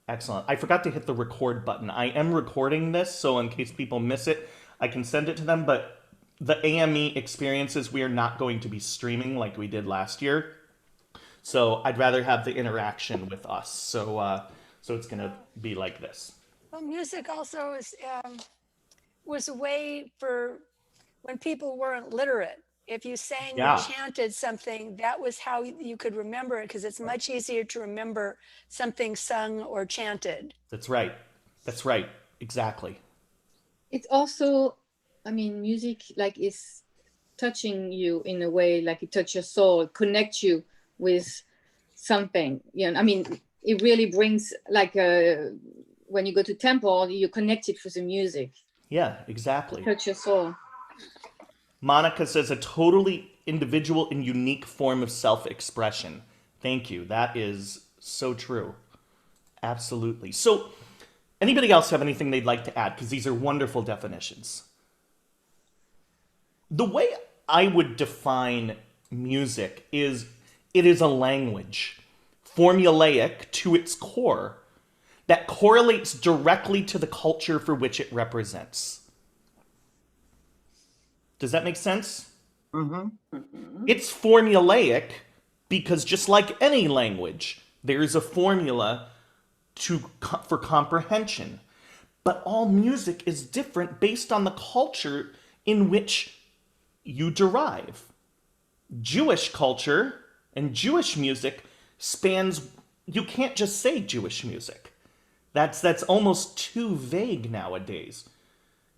Excellent. I forgot to hit the record button. I am recording this, so in case people miss it, I can send it to them. But the AME experiences, we are not going to be streaming like we did last year. So I'd rather have the interaction with us. So it's gonna Oh, be like this. well, music also was a way for when people weren't literate. If you sang or Yeah, chanted something, that was how you could remember it because it's much easier to remember something sung or chanted. that's right. That's right. Exactly. It's also, I mean, music like is touching you in a way, like it touch your soul, connect you with something. You know, I mean, it really brings like when you go to temple, you're connected with the music. Yeah, It exactly. touch your soul. Monica says a totally individual and unique form of self-expression. Thank you. That is so true. Absolutely. So, anybody else have anything they'd like to add? Because these are wonderful definitions. The way I would define music is it is a language, formulaic to its core, that correlates directly to the culture for which it represents. Does that make sense? Mm-hmm. It's formulaic because just like any language, there is a formula for comprehension. But all music is different based on the culture in which you derive. Jewish culture and Jewish music spans, you can't just say Jewish music. That's almost too vague nowadays.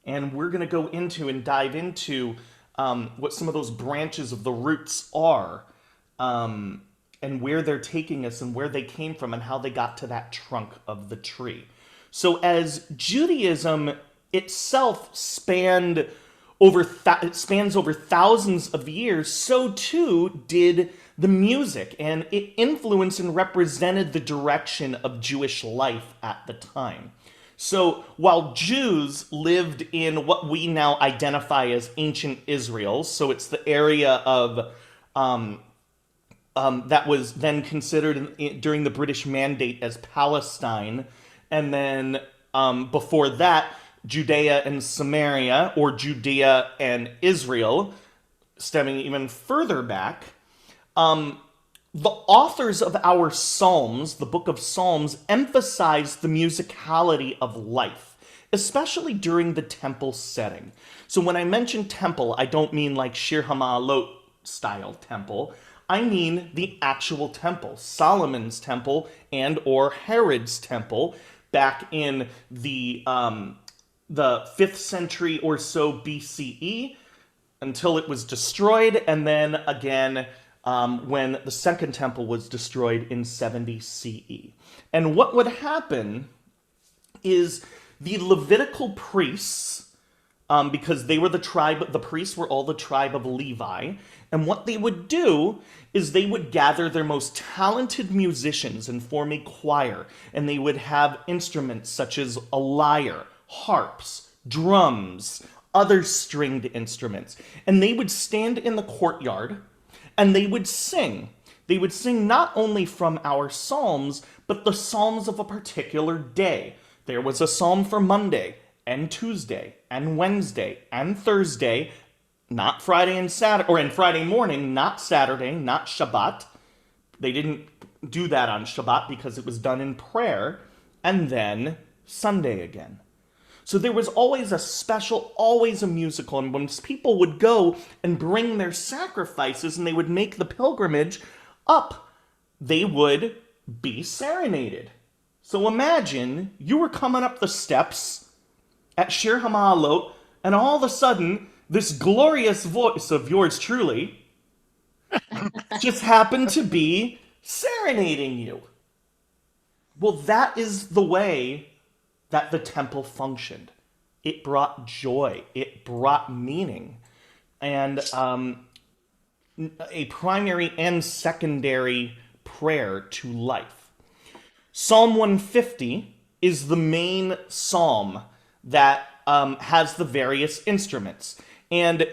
And we're going to go into and dive into what some of those branches of the roots are, and where they're taking us and where they came from and how they got to that trunk of the tree. So as Judaism itself it spans over thousands of years, so too did the music, and it influenced and represented the direction of Jewish life at the time. So while Jews lived in what we now identify as ancient Israel, so it's the area of that was then considered during the British Mandate as Palestine, and then before that, Judea and Samaria, or Judea and Israel, stemming even further back. The authors of our Psalms, the book of Psalms, emphasize the musicality of life, especially during the temple setting. So when I mention temple, I don't mean like Shir HaMa'alot style temple. I mean the actual temple, Solomon's temple and or Herod's temple, back in the 5th century or so BCE, until it was destroyed, and then again when the Second Temple was destroyed in 70 CE. And what would happen is the Levitical priests, because they were the priests were all the tribe of Levi, and what they would do is they would gather their most talented musicians and form a choir, and they would have instruments such as a lyre, harps, drums, other stringed instruments, and they would stand in the courtyard and they would sing. They would sing not only from our psalms, but the psalms of a particular day. There was a psalm for Monday, and Tuesday, and Wednesday, and Thursday, not Friday and Saturday, or in Friday morning, not Saturday, not Shabbat. They didn't do that on Shabbat because it was done in prayer, and then Sunday again. So there was always a special, always a musical. And when people would go and bring their sacrifices and they would make the pilgrimage up, they would be serenaded. So imagine you were coming up the steps at Shir HaMa'alot, and all of a sudden, this glorious voice of yours truly just happened to be serenading you. Well, that is the way that the temple functioned. It brought joy, it brought meaning, and a primary and secondary prayer to life. Psalm 150 is the main psalm that has the various instruments, and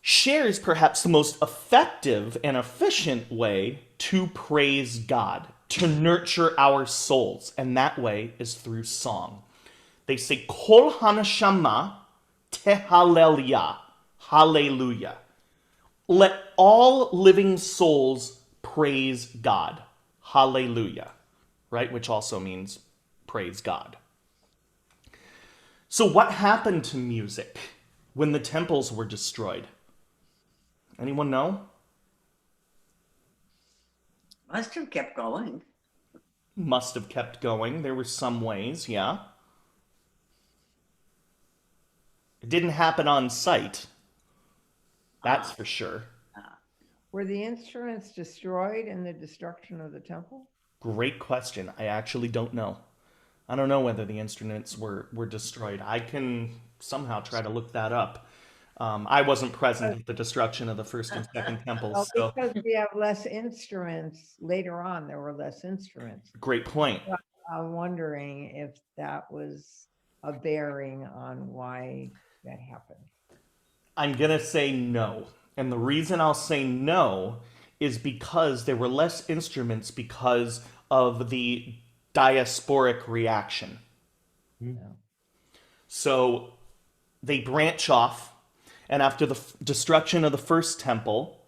shares perhaps the most effective and efficient way to praise God, to nurture our souls, and that way is through song. They say, Kol hanashama tehalelia, hallelujah. Let all living souls praise God, hallelujah, right? Which also means praise God. So what happened to music when the temples were destroyed? Anyone know? Must have kept going. Must have kept going. There were some ways, yeah. It didn't happen on site. That's for sure. Were the instruments destroyed in the destruction of the temple? Great question. I actually don't know. I don't know whether the instruments were destroyed. I can somehow try to look that up. I wasn't present at the destruction of the first and second temples, Well, so because we have less instruments, later on, there were less instruments. great point. I'm wondering if that was a bearing on why that happened. I'm gonna say no. And the reason I'll say no is because there were less instruments because of the diasporic reaction. So they branch off, and after the destruction of the first temple,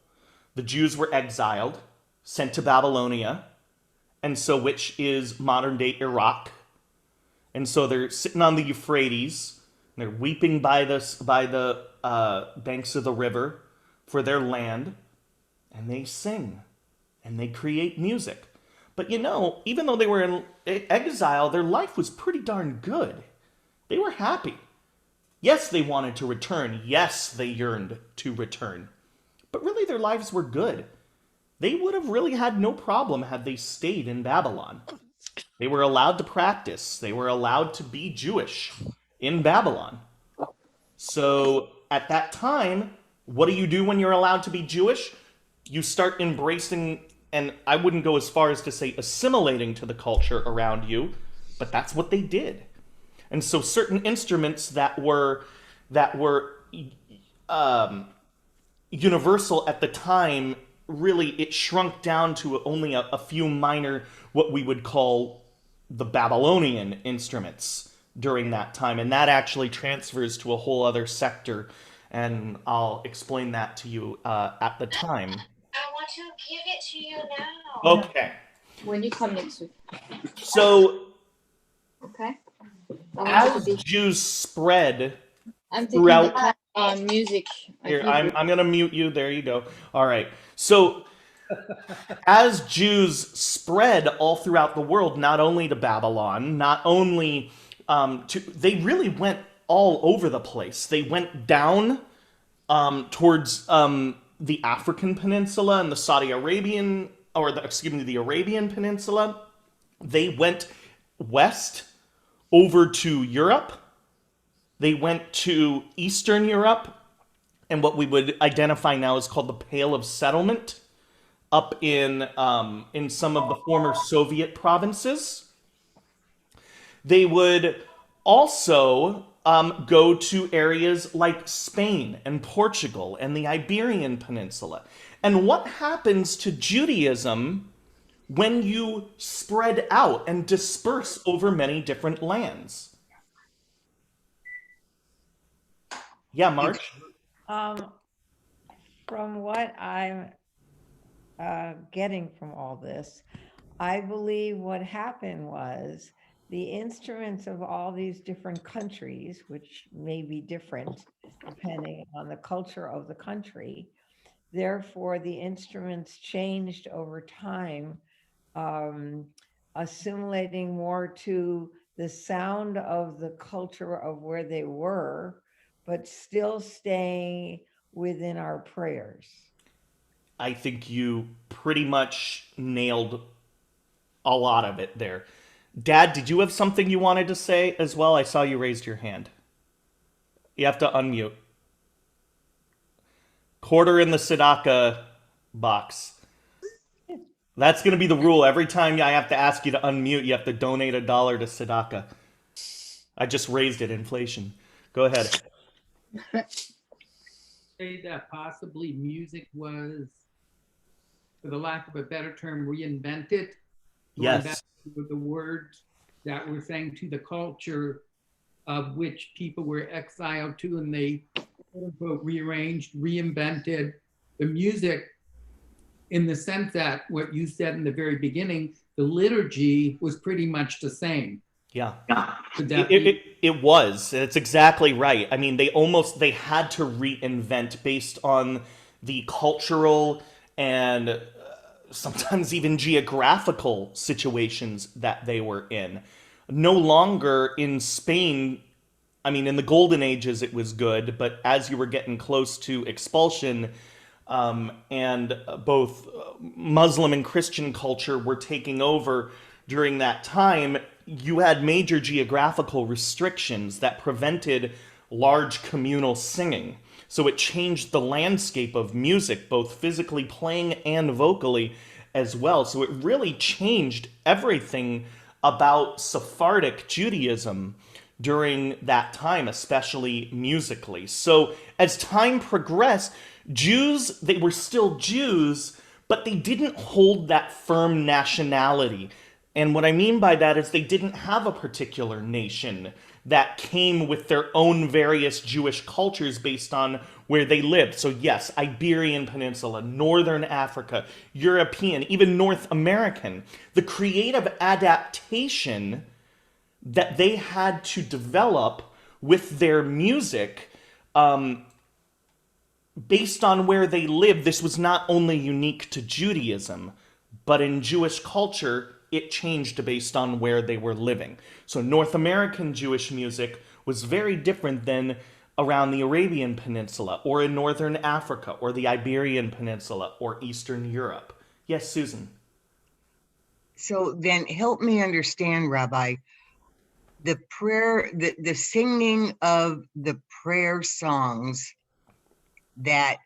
the Jews were exiled, sent to Babylonia, and so which is modern day Iraq. And so they're sitting on the Euphrates, and they're weeping by the banks of the river for their land, and they sing, and they create music. But you know, even though they were in exile, their life was pretty darn good. They were happy. Yes, they wanted to return. Yes, they yearned to return. But really, their lives were good. They would have really had no problem had they stayed in Babylon. They were allowed to practice. They were allowed to be Jewish in Babylon. So at that time, what do you do when you're allowed to be Jewish? You start embracing, and I wouldn't go as far as to say assimilating to the culture around you, but that's what they did. And so certain instruments that were universal at the time, really it shrunk down to only a few minor, what we would call the Babylonian instruments during that time. And that actually transfers to a whole other sector. And I'll explain that to you at the time. I want to give it to you now. Okay. When you come next week, So okay? I want you to as be. Jews spread I'm taking throughout. the class on music. Here, I'm gonna mute you. There you go. All right. So as Jews spread all throughout the world, not only to Babylon, not only they really went all over the place. They went down towards the African Peninsula and the Saudi Arabian, or the Arabian Peninsula. They went west over to Europe. They went to Eastern Europe, and what we would identify now is called the Pale of Settlement, up in some of the former Soviet provinces. They would also go to areas like Spain and Portugal and the Iberian Peninsula. And what happens to Judaism when you spread out and disperse over many different lands? Yeah, March? From what I'm getting from all this, I believe what happened was the instruments of all these different countries, which may be different depending on the culture of the country, therefore the instruments changed over time, assimilating more to the sound of the culture of where they were, but still staying within our prayers. I think you pretty much nailed a lot of it there. Dad, did you have something you wanted to say as well? I saw you raised your hand. You have to unmute. Quarter in the Tzedakah box. That's going to be the rule. Every time I have to ask you to unmute, you have to donate $1 to Tzedakah. I just raised it, inflation. Go ahead. Say that possibly music was, for the lack of a better term, reinvented going back Yes. to the words that were saying to the culture of which people were exiled to, and they quote unquote rearranged, reinvented the music in the sense that what you said in the very beginning, the liturgy was pretty much the same. Yeah. Could It, that be? it was. It's exactly right. I mean, they had to reinvent based on the cultural and sometimes even geographical situations that they were in. No longer in Spain, I mean, in the golden ages it was good, but as you were getting close to expulsion, and both Muslim and Christian culture were taking over during that time, you had major geographical restrictions that prevented large communal singing. So it changed the landscape of music, both physically playing and vocally as well. So it really changed everything about Sephardic Judaism during that time, especially musically. So as time progressed, Jews, they were still Jews, but they didn't hold that firm nationality. And what I mean by that is they didn't have a particular nation that came with their own various Jewish cultures based on where they lived. So yes, Iberian Peninsula, Northern Africa, European, even North American. The creative adaptation that they had to develop with their music, based on where they lived, this was not only unique to Judaism, but in Jewish culture, it changed based on where they were living. So North American Jewish music was very different than around the Arabian Peninsula, or in Northern Africa, or the Iberian Peninsula, or Eastern Europe. Yes, Susan? So then help me understand, Rabbi, the prayer, the singing of the prayer songs that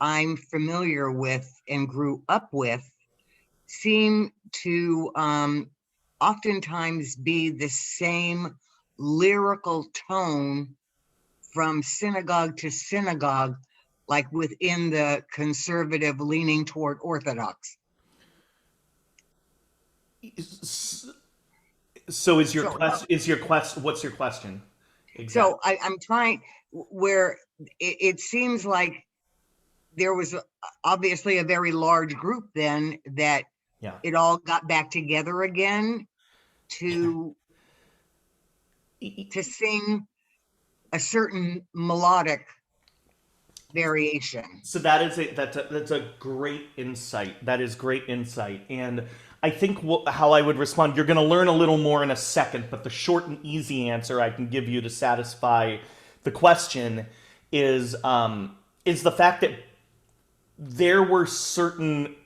I'm familiar with and grew up with seem to oftentimes be the same lyrical tone from synagogue to synagogue, like within the conservative leaning toward Orthodox. So is your So, question, what's your question? Exactly. So I'm trying, where it seems like there was obviously a very large group then that Yeah. it all got back together again to sing a certain melodic variation. So that's a great insight. That is great insight, and I think how I would respond. You're going to learn a little more in a second, but the short and easy answer I can give you to satisfy the question is the fact that there were certain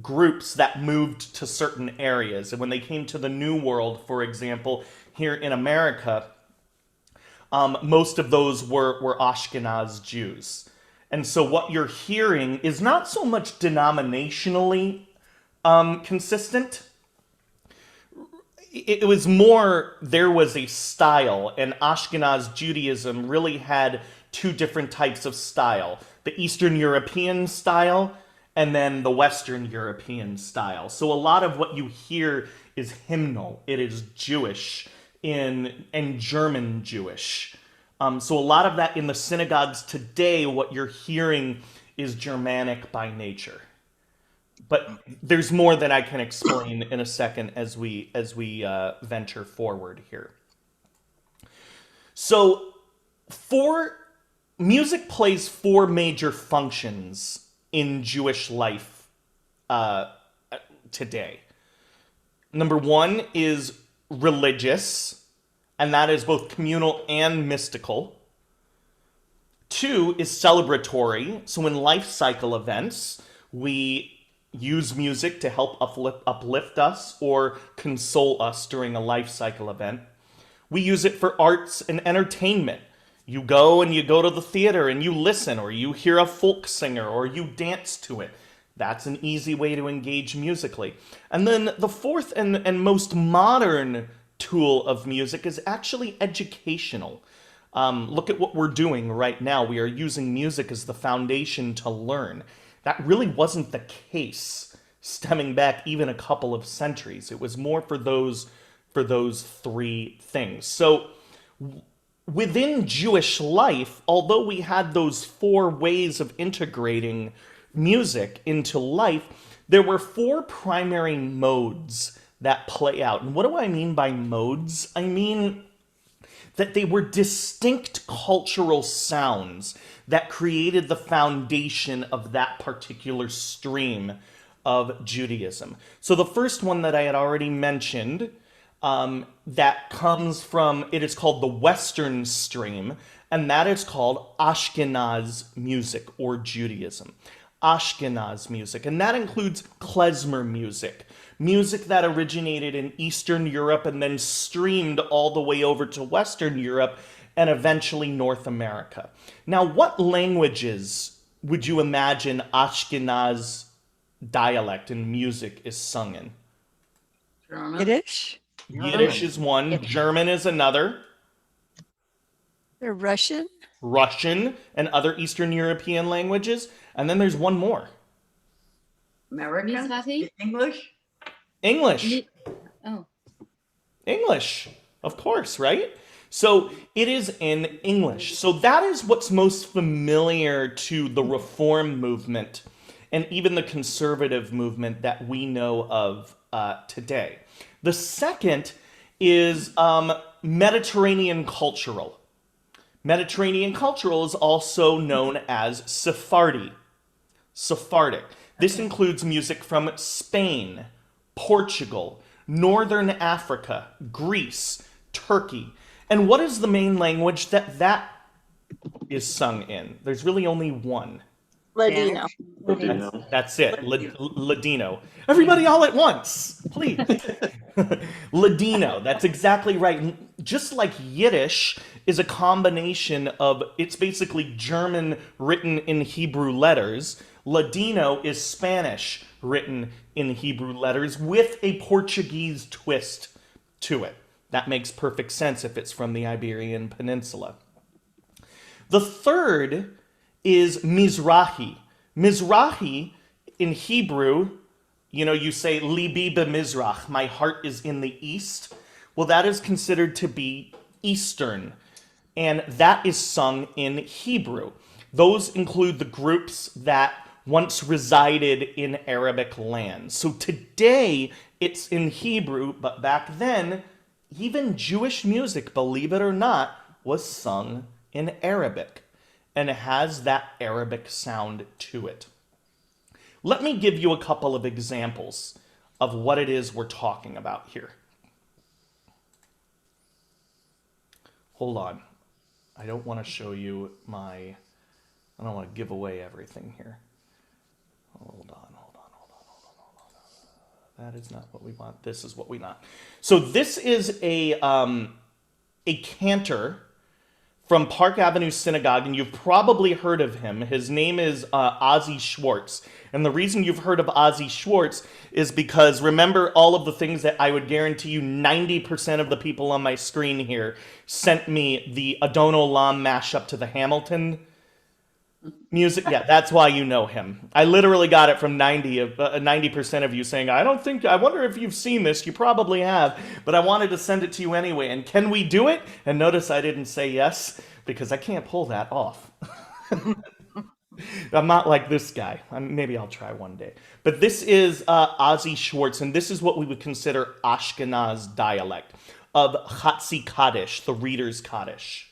groups that moved to certain areas, and when they came to the New World, for example, here in America, most of those were Ashkenaz Jews. And so what you're hearing is not so much denominationally consistent. It was more, there was a style, and Ashkenaz Judaism really had two different types of style. The Eastern European style, and then the Western European style. So a lot of what you hear is hymnal. It is Jewish and German Jewish. So a lot of that in the synagogues today, what you're hearing is Germanic by nature. But there's more that I can explain in a second as we venture forward here. So music plays four major functions in Jewish life today. Number one is religious, and that is both communal and mystical. Two is celebratory. So in life cycle events, we use music to help uplift us or console us during a life cycle event. We use it for arts and entertainment. You go to the theater and you listen, or you hear a folk singer, or you dance to it. That's an easy way to engage musically. And then the fourth and most modern tool of music is actually educational. Look at what we're doing right now. We are using music as the foundation to learn. That really wasn't the case stemming back even a couple of centuries. It was more for those three things. So within Jewish life, although we had those four ways of integrating music into life, there were four primary modes that play out. And what do I mean by modes? I mean that they were distinct cultural sounds that created the foundation of that particular stream of Judaism. So the first one that I had already mentioned, that comes from, it is called the Western stream, and that is called Ashkenaz music or Judaism. Ashkenaz music, and that includes klezmer music, music that originated in Eastern Europe and then streamed all the way over to Western Europe and eventually North America. Now, what languages would you imagine Ashkenaz dialect and music is sung in? German. Yiddish Yiddish is one, German is another, or Russian? Russian and other Eastern European languages, and then there's one more. American. Mizrahi? English. English. Oh, English, of course, right? So it is in English. So that is what's most familiar to the Reform movement and even the conservative movement that we know of today. The second is Mediterranean cultural. Mediterranean cultural is also known as Sephardi. Sephardic. This includes music from Spain, Portugal, Northern Africa, Greece, Turkey. And what is the main language that is sung in? There's really only one. Ladino. That's it, Ladino. Everybody all at once, please. Ladino, that's exactly right. Just like Yiddish is a combination of, it's basically German written in Hebrew letters. Ladino is Spanish written in Hebrew letters with a Portuguese twist to it. That makes perfect sense if it's from the Iberian Peninsula. The third is Mizrahi. Mizrahi in Hebrew, you say Libi b'Mizrach, my heart is in the east. Well, that is considered to be Eastern, and that is sung in Hebrew. Those include the groups that once resided in Arabic lands. So today it's in Hebrew, but back then, even Jewish music, believe it or not, was sung in Arabic. And it has that Arabic sound to it. Let me give you a couple of examples of what it is we're talking about here. Hold on. I don't want to show you I don't want to give away everything here. Hold on. That is not what we want. This is what we want. So this is a cantor from Park Avenue Synagogue, and you've probably heard of him. His name is Ozzy Schwartz. And the reason you've heard of Ozzy Schwartz is because remember all of the things that I would guarantee you 90% of the people on my screen here sent me the Adon Olam mashup to the Hamilton music. Yeah, that's why you know him. I literally got it from 90% of you saying, I wonder if you've seen this. You probably have, but I wanted to send it to you anyway. And can we do it? And notice I didn't say yes, because I can't pull that off. I'm not like this guy. Maybe I'll try one day. But this is Ozzy Schwartz, and this is what we would consider Ashkenaz dialect of Chatzi Kaddish, the Reader's Kaddish.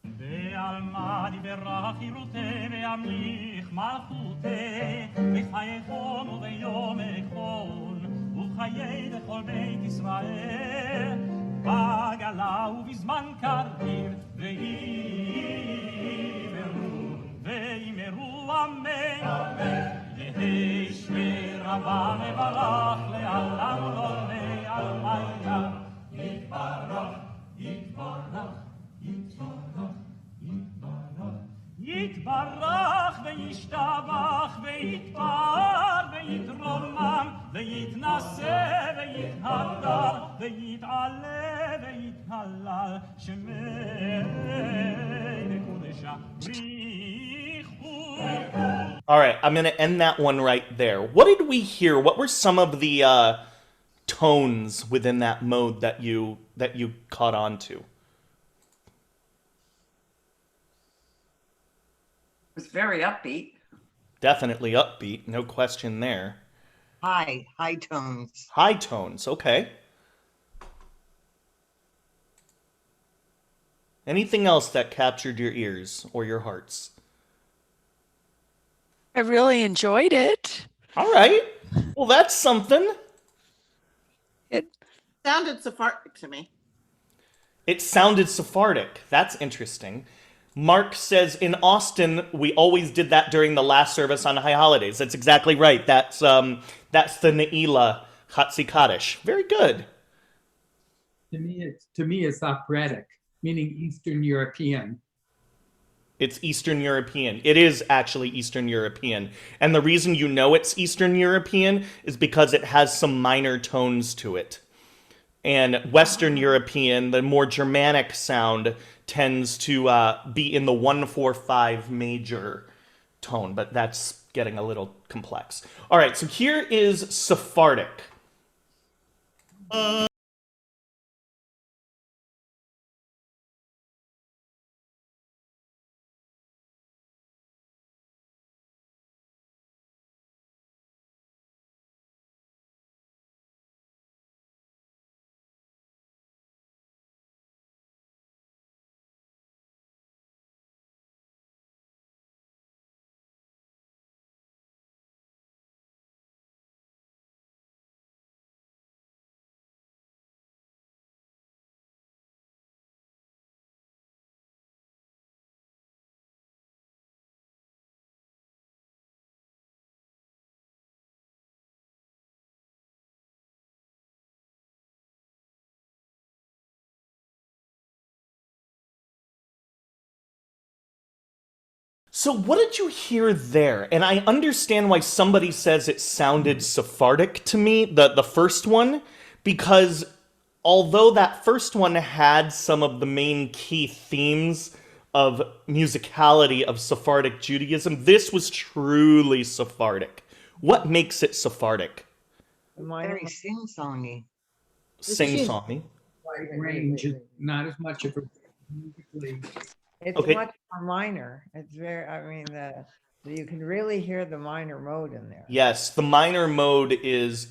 בעלמא דיברה חירותי וימליך מלכותי בחייכון וביום אכון ובחיי לכל בית ישראל בגלה ובזמן קריב ויאמרו אמן יהי שמי רבה מברך לעולם ולעולמי עלמיא יתברך יתברך יתברך וישתבח ויתפאר ויתרומם ויתנשא ויתהדר ויתעלה ויתהלל שמי לקודשה בריחו All right, I'm going to end that one right there. What did we hear? What were some of the tones within that mode that you caught on to? It was very upbeat. Definitely upbeat, no question there. High tones. High tones, okay. Anything else that captured your ears or your hearts? I really enjoyed it. All right. Well, that's something. It Sounded Sephardic to me. It sounded Sephardic. That's interesting. Mark says in Austin, we always did that during the last service on high holidays. That's exactly right. That's the Ne'ilah Chatzi Kaddish. Very good. To me, it's operatic, meaning Eastern European. It's Eastern European. It is actually Eastern European. And the reason you know it's Eastern European is because it has some minor tones to it. And Western European, the more Germanic sound, tends to be in the 1-4-5 major tone, but that's getting a little complex. All right, so here is Sephardic. So what did you hear there? And I understand why somebody says it sounded Sephardic to me, the first one, because although that first one had some of the main key themes of musicality of Sephardic Judaism, this was truly Sephardic. What makes it Sephardic? Very sing-songy. Sing-songy. Wide range, is not as much of a musically. It's Okay. much more minor. It's very, I mean, you can really hear the minor mode in there. Yes, the minor mode is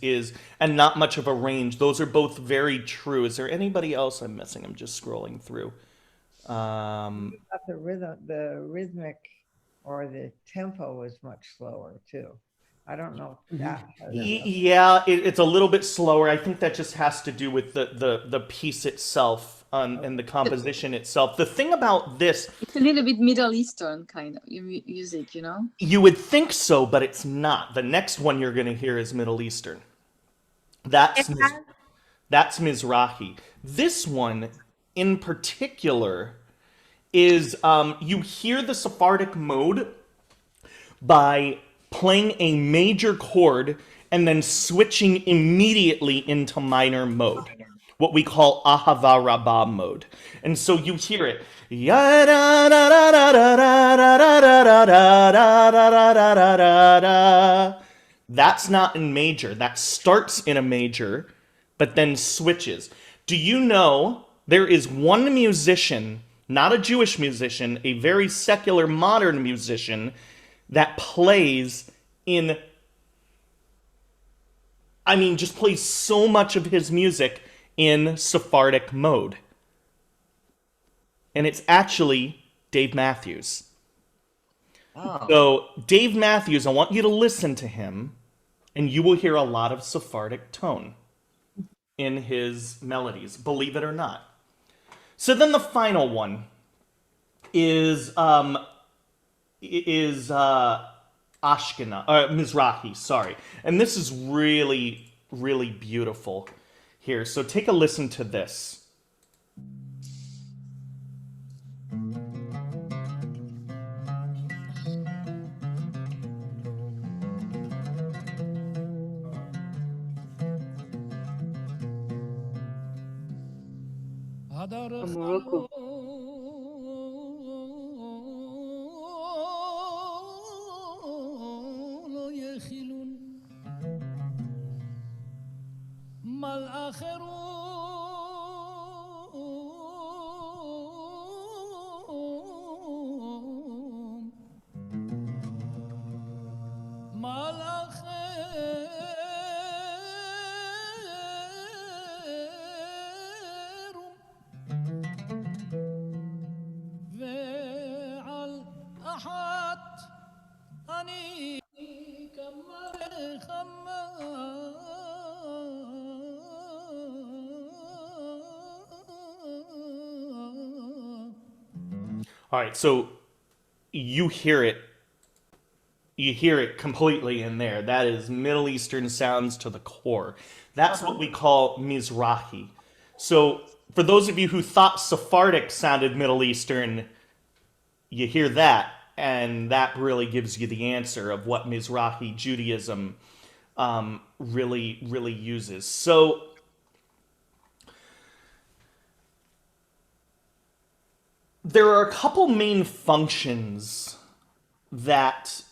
and not much of a range. Those are both very true. Is there anybody else I'm missing? I'm just scrolling through. But the rhythmic or the tempo was much slower too. I don't know if that has Yeah, it's a little bit slower. I think that just has to do with the piece itself and the composition itself. The thing about this, It's a little bit Middle Eastern kind of music, you know? you would think so, but it's not. The next one you're going to hear is Middle Eastern. That's Mizrahi. This one in particular is you hear the Sephardic mode by playing a major chord and then switching immediately into minor mode, what we call Ahava Rabbah mode. And so you hear it. That's not in major. That starts in a major, but then switches. Do you know there is one musician, not a Jewish musician, a very secular modern musician, that plays in, I mean, just plays so much of his music in Sephardic mode. And it's actually Dave Matthews. Oh. So, Dave Matthews, I want you to listen to him, and you will hear a lot of Sephardic tone in his melodies, believe it or not. So then the final one is Mizrahi, sorry. And this is really, really beautiful here. So take a listen to this. From Morocco. ועל אחת אני כמלחמה. All right, so you hear it. You hear it completely in there. That is Middle Eastern sounds to the core. That's what we call Mizrahi. So for those of you who thought Sephardic sounded Middle Eastern, you hear that, and that really gives you the answer of what Mizrahi Judaism really uses. So there are a couple main functions that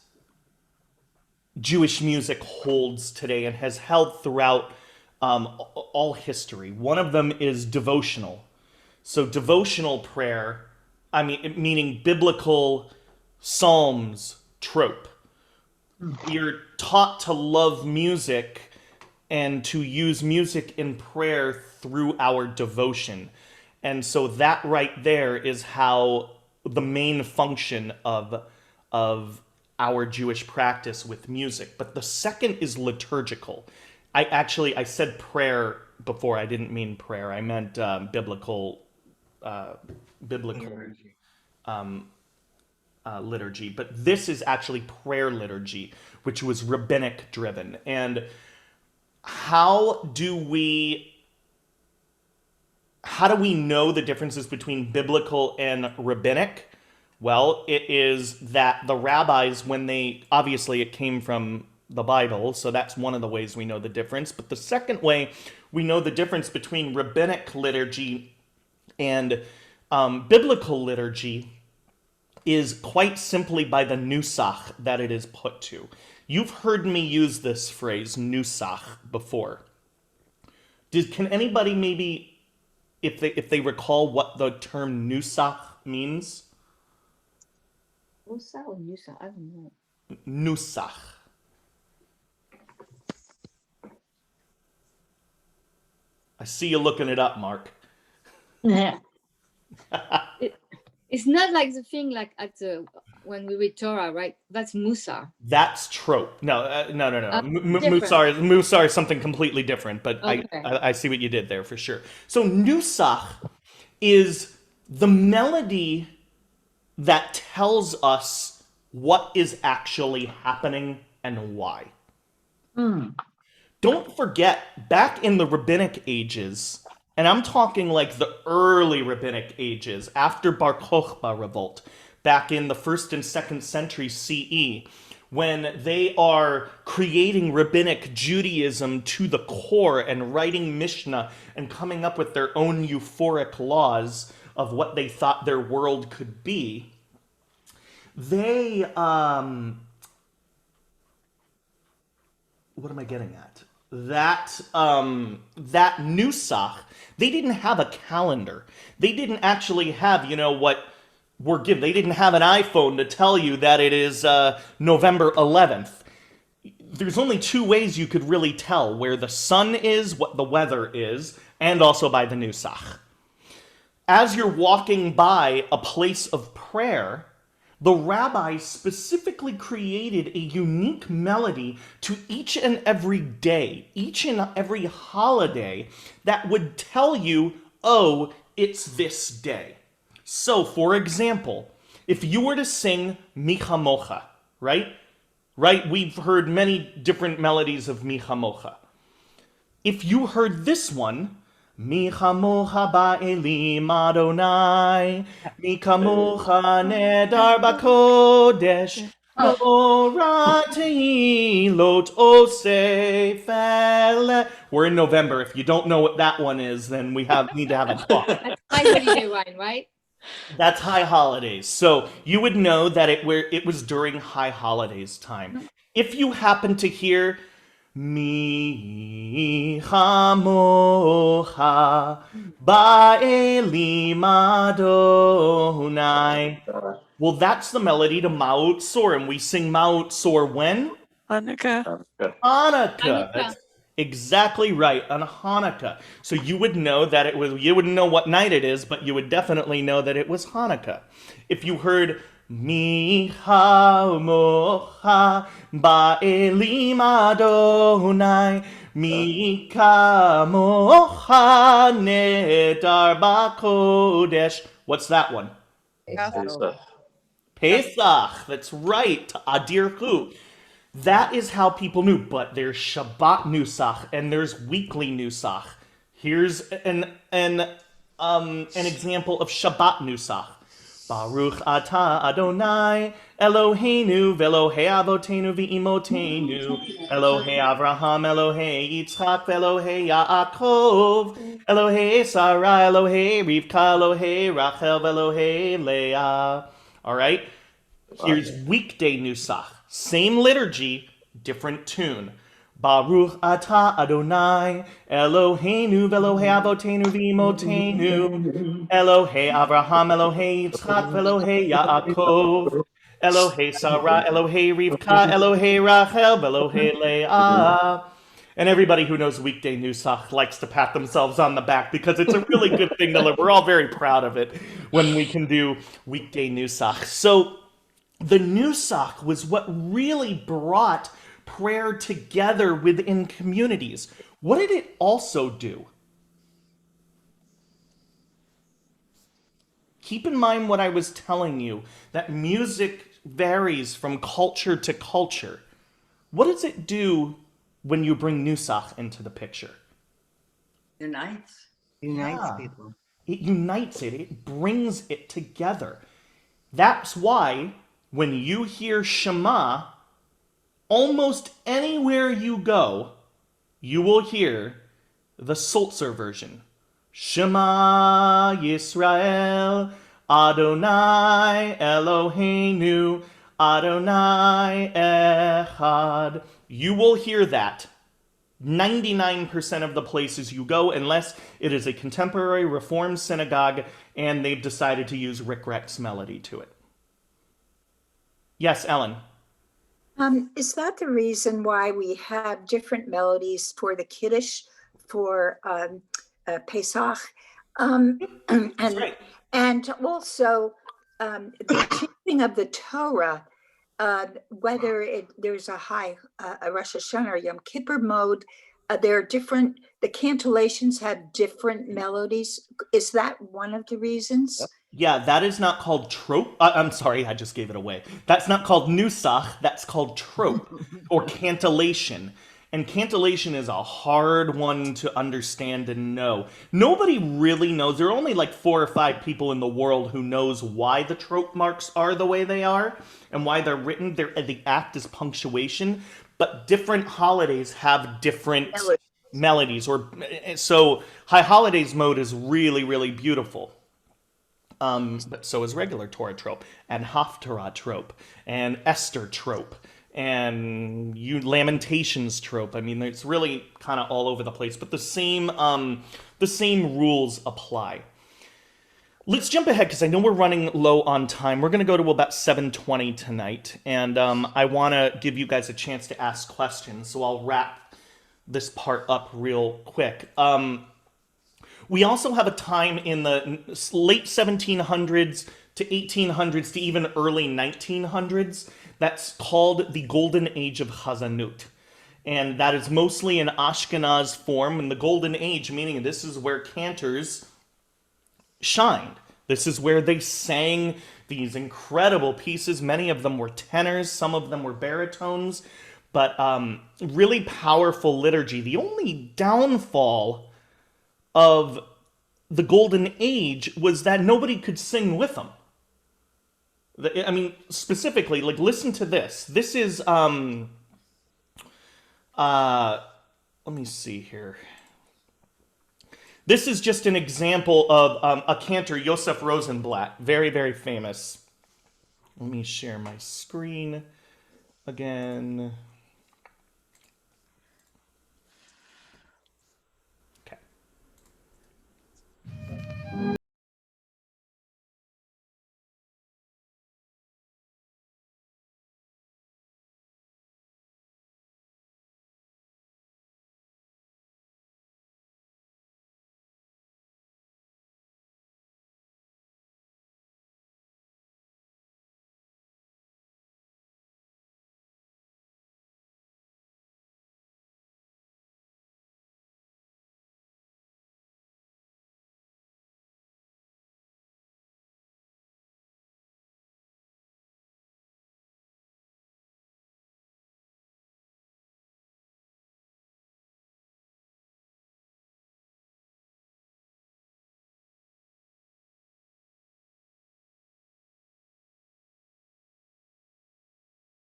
Jewish music holds today and has held throughout all history. One of them is devotional. So devotional prayer, meaning biblical psalms trope. We're taught to love music and to use music in prayer through our devotion. And so that right there is how the main function of our Jewish practice with music. But the second is liturgical. I said prayer before. I didn't mean prayer. I meant biblical liturgy. But this is actually prayer liturgy, which was rabbinic driven. And how do we know the differences between biblical and rabbinic? Well, it is that the rabbis, obviously it came from the Bible, so that's one of the ways we know the difference. But the second way we know the difference between rabbinic liturgy and biblical liturgy is quite simply by the nusach that it is put to. You've heard me use this phrase, nusach, before. Can anybody maybe, if they recall what the term nusach means? Musa or Nusa? I don't know. Nusach. I see you looking it up, Mark. Yeah. It's not like the thing like when we read Torah, right? That's Musa. That's trope. No. Different. Musar is something completely different, but Okay. I see what you did there for sure. So nusach is the melody that tells us what is actually happening and why. Don't forget, back in the rabbinic ages, and I'm talking like the early rabbinic ages, after Bar Kokhba revolt, back in the 1st and 2nd century CE, when they are creating rabbinic Judaism to the core and writing Mishnah and coming up with their own euphoric laws of what they thought their world could be, they, what am I getting at? That nusach, they didn't have a calendar. They didn't actually have, what we're given. They didn't have an iPhone to tell you that it is November 11th. There's only two ways you could really tell where the sun is, what the weather is, and also by the nusach. As you're walking by a place of prayer, the rabbi specifically created a unique melody to each and every day, each and every holiday that would tell you, oh, it's this day. So, for example, if you were to sing Mi Chamocha, right? We've heard many different melodies of Mi Chamocha. If you heard this one, Mi Chamocha ba'elim Adonai, Mi Chamocha nedar b'kodesh, Noratei lot osefele. We're in November. If you don't know what that one is, then we need to have a talk. That's high holiday wine, right? That's high holidays. So you would know that it was during high holidays time. If you happen to hear Mi chamocha ba'elim Adonai. Well, that's the melody to Maut Sor, and we sing Maut Sor when? Hanukkah. Hanukkah. That's exactly right, on Hanukkah. So you would know that it was, you wouldn't know what night it is, but you would definitely know that it was Hanukkah. If you heard Mi hamocha ba'elim Adonai Mi kamocha nedar b'kodesh. What's that one? Pesach. That's right. Adir Hu. That is how people knew. But there's Shabbat Nusach and there's weekly Nusach. Here's an example of Shabbat Nusach. Baruch atah Adonai Eloheinu ve'Elohei avotenu ve'imotenu Elohei Avraham Elohei Yitzchak ve'Elohei Yaakov Elohei Sarah Elohei Rivka Elohei Rachel ve'Elohei Leah. All right. Here's weekday Nusach. Same liturgy, different tune. Baruch atah Adonai Eloheinu ve'Elohei avotenu ve'imotenu Elohei Avraham Elohei Yitzchak ve'Elohei Yaakov Elohei Sarah Elohei Rivka Elohei Rachel ve'Elohei Leah. And everybody who knows weekday Nusach likes to pat themselves on the back because it's a really good thing to live. We're all very proud of it when we can do weekday Nusach. So the Nusach was what really brought prayer together within communities. What did it also do? Keep in mind what I was telling you, that music varies from culture to culture. What does it do when you bring Nusach into the picture? Unites. Unites people. It unites it. It brings it together. That's why when you hear Shema, almost anywhere you go, you will hear the Sulzer version. Shema Yisrael, Adonai Eloheinu, Adonai Echad. You will hear that 99% of the places you go, unless it is a contemporary Reformed synagogue and they've decided to use Rick Rex melody to it. Yes, Ellen. Is that the reason why we have different melodies for the Kiddush, for Pesach, That's right. and also the teaching of the Torah, whether there's a Rosh Hashanah or Yom Kippur mode, there are different, the cantillations have different melodies. Is that one of the reasons? Yeah, that is not called trope. I'm sorry, I just gave it away. That's not called nusach, that's called trope or cantillation. And cantillation is a hard one to understand and know. Nobody really knows. There are only like 4 or 5 people in the world who knows why the trope marks are the way they are and why they're written. The act is punctuation, but different holidays have different melodies. So High Holidays mode is really, really beautiful. But so is regular Torah trope, and Haftarah trope, and Esther trope, and Lamentations trope. I mean, it's really kind of all over the place, but the same rules apply. Let's jump ahead because I know we're running low on time. We're going to go to about 7:20 tonight, and I want to give you guys a chance to ask questions, so I'll wrap this part up real quick. We also have a time in the late 1700s to 1800s to even early 1900s that's called the Golden Age of Chazanut. And that is mostly an Ashkenaz form. And the Golden Age, meaning this is where cantors shined. This is where they sang these incredible pieces. Many of them were tenors, some of them were baritones, but really powerful liturgy. The only downfall of the Golden Age was that nobody could sing with them. I mean, specifically, like, listen to this. This is, let me see here. This is just an example of a cantor, Yosef Rosenblatt, very, very famous. Let me share my screen again.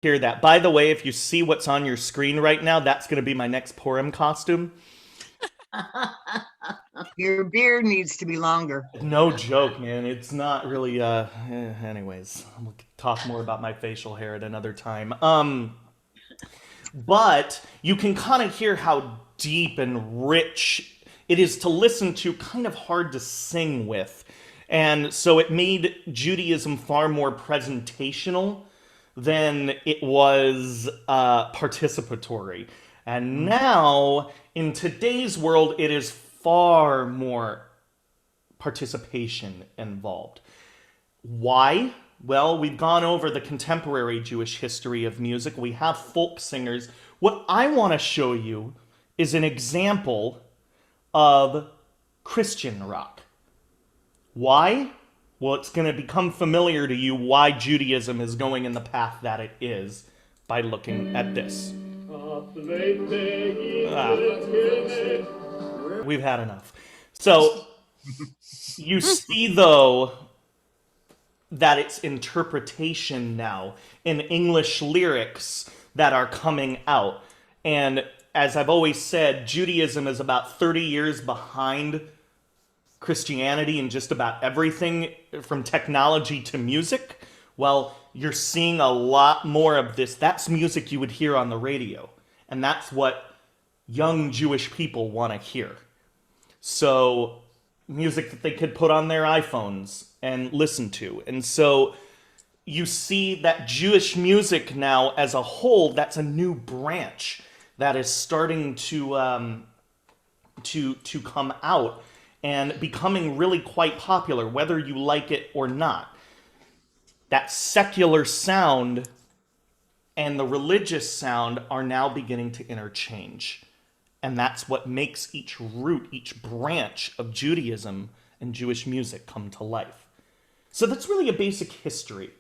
Hear that. By the way, if you see what's on your screen right now, that's going to be my next Purim costume. Your beard needs to be longer. No joke, man. It's not really, anyways, we'll talk more about my facial hair at another time. But you can kind of hear how deep and rich it is to listen to, kind of hard to sing with. And so it made Judaism far more presentational than it was participatory. And now, in today's world, it is far more participation involved. Why? Well, we've gone over the contemporary Jewish history of music. We have folk singers. What I want to show you is an example of Christian rock. Why? Well, it's going to become familiar to you why Judaism is going in the path that it is by looking at this. We've had enough. So, you see, though, that it's interpretation now in English lyrics that are coming out. And as I've always said, Judaism is about 30 years behind Christianity in just about everything from technology to music. Well, you're seeing a lot more of this. That's music you would hear on the radio. And that's what young Jewish people want to hear. So, music that they could put on their iPhones and listen to. And so you see that Jewish music now as a whole, that's a new branch that is starting to come out and becoming really quite popular, whether you like it or not. That secular sound and the religious sound are now beginning to interchange. And that's what makes each root, each branch of Judaism and Jewish music come to life. So that's really a basic history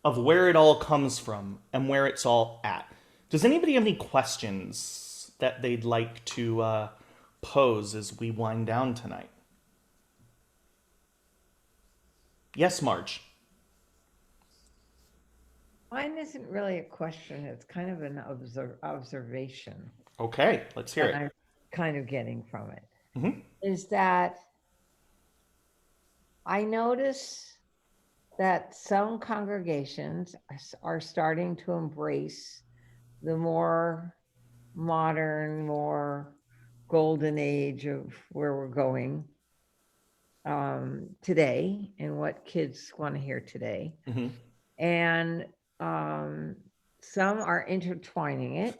of where it all comes from and where it's all at. Does anybody have any questions that they'd like to pose as we wind down tonight? Yes, Marge. Mine isn't really a question. It's kind of an observation. Okay, let's hear that it. I'm kind of getting from it. Mhm. Is that I notice that some congregations are starting to embrace the more modern, more golden age of where we're going today and what kids want to hear today. Mhm. And some are intertwining it,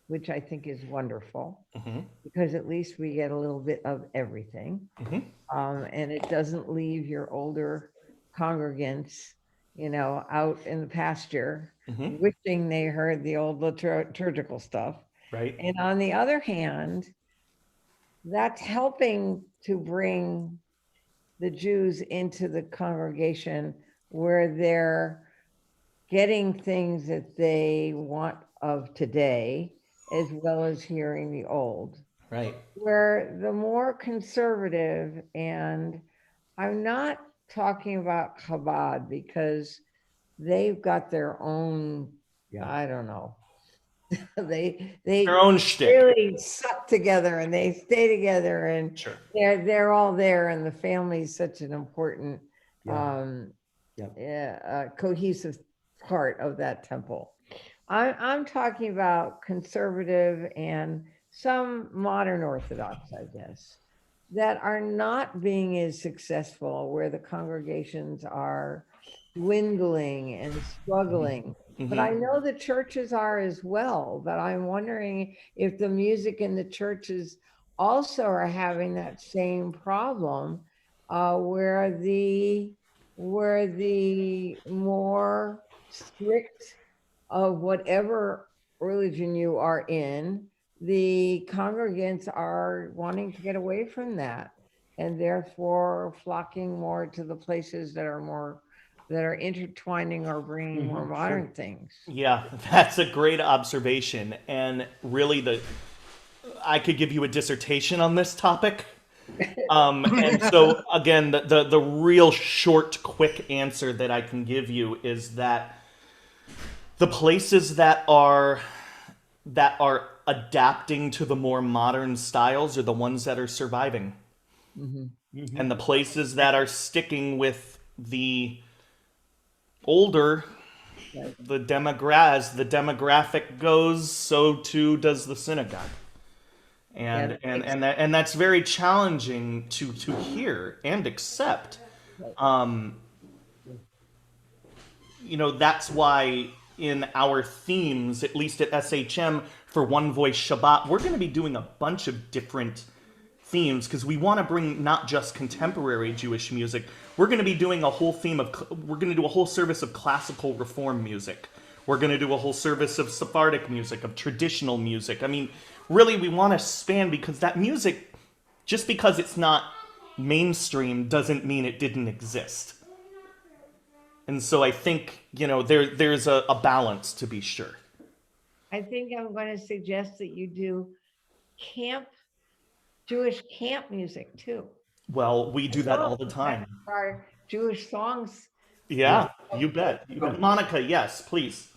which I think is wonderful, Mhm. because at least we get a little bit of everything. Mhm. And it doesn't leave your older congregants, out in the pasture, Mhm. wishing they heard the old liturgical stuff. Right. And on the other hand, that's helping to bring the Jews into the congregation where they're getting things that they want of today, as well as hearing the old. Right. Where the more conservative, and I'm not talking about Chabad because they've got their own, I don't know. they Their own shtick. really suck together and they stay together, and Sure. they're all there, and the family is such an important cohesive part of that temple. I'm talking about conservative and some modern Orthodox, I guess, that are not being as successful, where the congregations are dwindling and struggling. Mhm. But I know the churches are as well, but I'm wondering if the music in the churches also are having that same problem, where the more strict of whatever religion you are in, the congregants are wanting to get away from that, and therefore flocking more to the places that are intertwining or bringing more modern things. Yeah, that's a great observation. And really, I could give you a dissertation on this topic. And so, again, the real short, quick answer that I can give you is that The places that are adapting to the more modern styles are the ones that are surviving. And the places that are sticking with the older, the demographic goes, so too does the synagogue. And that's very challenging to hear and accept. That's why in our themes, at least at SHM for One Voice Shabbat, we're going to be doing a bunch of different themes because we want to bring not just contemporary Jewish music. We're going to be doing a whole we're going to do a whole service of classical reform music. We're going to do a whole service of Sephardic music, of traditional music. I mean, really, we want to span because that music, just because it's not mainstream, doesn't mean it didn't exist. And so I think, there's a balance to be sure. I think I'm going to suggest that you do Jewish camp music too. Well, we do that all the time. Our Jewish songs. Yeah, you bet. Monica, yes, please.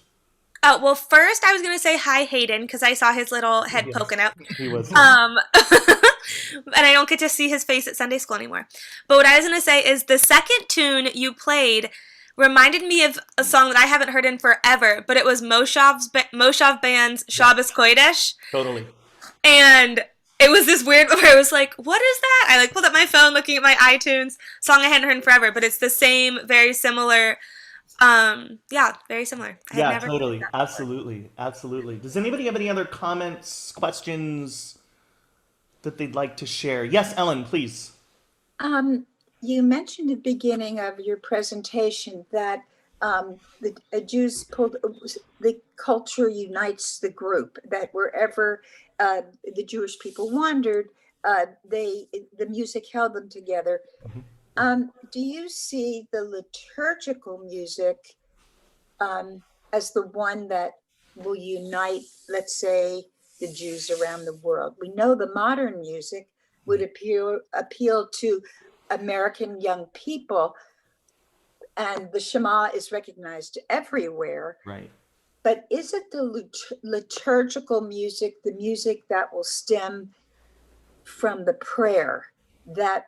Oh, well, first I was going to say hi, Hayden, because I saw his little head poking out. He was. And I don't get to see his face at Sunday school anymore. But what I was going to say is the second tune you played reminded me of a song that I haven't heard in forever, but it was Moshav Band's Shabbos Kodesh. Totally. And it was this weird where I was like, what is that? I pulled up my phone looking at my iTunes, song I hadn't heard in forever, but it's the same, very similar. Very similar. Yeah, totally. Absolutely. Does anybody have any other comments, questions that they'd like to share? Yes, Ellen, please. You mentioned at the beginning of your presentation that the Jews the culture unites the group, that wherever the Jewish people wandered, the music held them together. Do you see the liturgical music as the one that will unite, let's say, the Jews around the world? We know the modern music would appeal to American young people, and the Shema is recognized everywhere. Right. But is it the liturgical music, the music that will stem from the prayer, that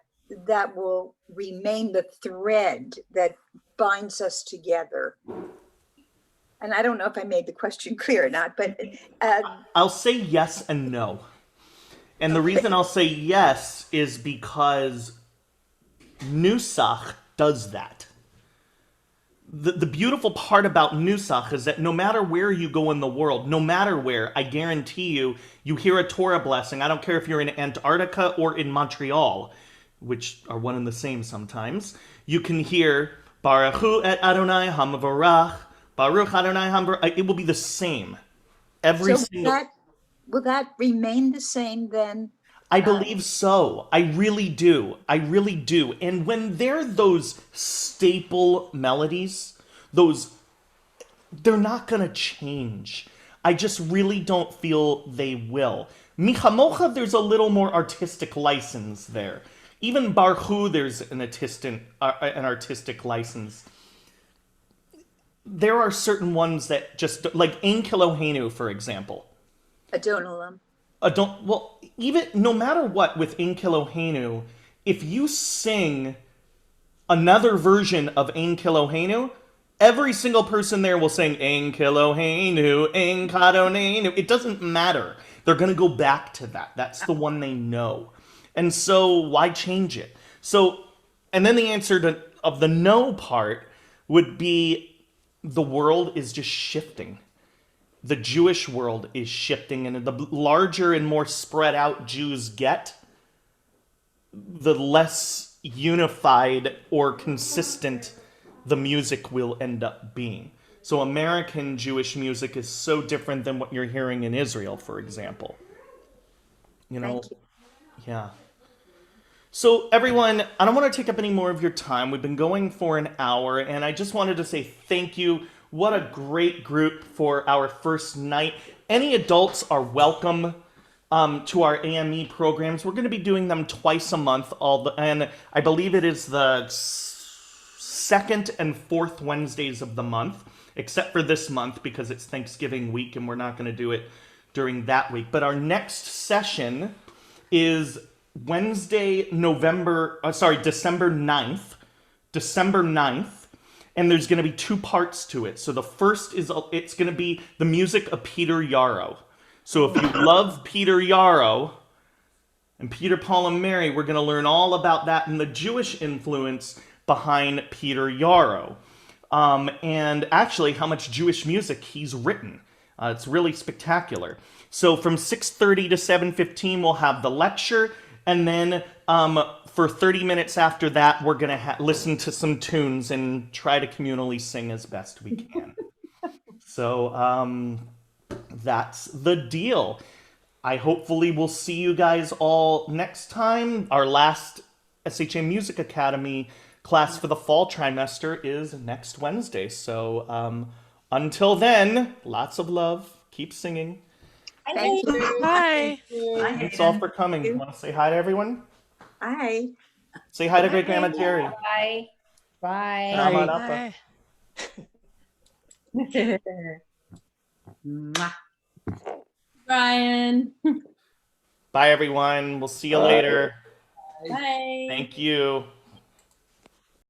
will remain the thread that binds us together? And I don't know if I made the question clear or not, but I'll say yes and no. And the reason I'll say yes is because Nusach does that. The beautiful part about Nusach is that no matter where you go in the world, no matter where, I guarantee you hear a Torah blessing. I don't care if you're in Antarctica or in Montreal, which are one and the same sometimes. You can hear Baruch Hu et Adonai Hamavarach, Baruch Adonai Hamavarach. It will be the same. Will that remain the same then? I believe so. I really do. And when they're those staple melodies, they're not going to change. I just really don't feel they will. Michamocha, there's a little more artistic license there. Even Baruch Hu, there's an artistic license. There are certain ones that just, like Ein Kilohenu, for example. Adonalam. Well, even no matter what with Ein Kilohenu, if you sing another version of Ein Kilohenu, every single person there will sing Ein Kilohenu, Ein Kadonenu. It doesn't matter. They're going to go back to that. That's the one they know. And so why change it? And then the answer of the no part would be the world is just shifting. The Jewish world is shifting, and the larger and more spread out Jews get, the less unified or consistent the music will end up being. So American Jewish music is so different than what you're hearing in Israel, for example. Thank you. Yeah. So everyone, I don't want to take up any more of your time. We've been going for an hour, and I just wanted to say thank you. What a great group for our first night. Any adults are welcome to our AME programs. We're going to be doing them twice a month, and I believe it is the second and fourth Wednesdays of the month. except for this month because it's Thanksgiving week and we're not going to do it during that week. But our next session is Wednesday, December 9th. December 9th. And there's going to be 2 parts to it. So the first is, it's going to be the music of Peter Yarrow. So if you love Peter Yarrow and Peter, Paul, and Mary, we're going to learn all about that and the Jewish influence behind Peter Yarrow. And actually how much Jewish music he's written. It's really spectacular. So from 6:30 to 7:15, we'll have the lecture. And then for 30 minutes after that, we're going to listen to some tunes and try to communally sing as best we can. So that's the deal. I hopefully will see you guys all next time. Our last SHA Music Academy class for the fall trimester is next Wednesday. So until then, lots of love. Keep singing. Thank you. Bye. Thanks all for coming. You want to say hi to everyone? Hi. Say hi to Great Grandma Terry. Bye. Bye. Salamat apa. Bye. Mwah. Brian. Bye everyone. We'll see you later. Bye. Thank you.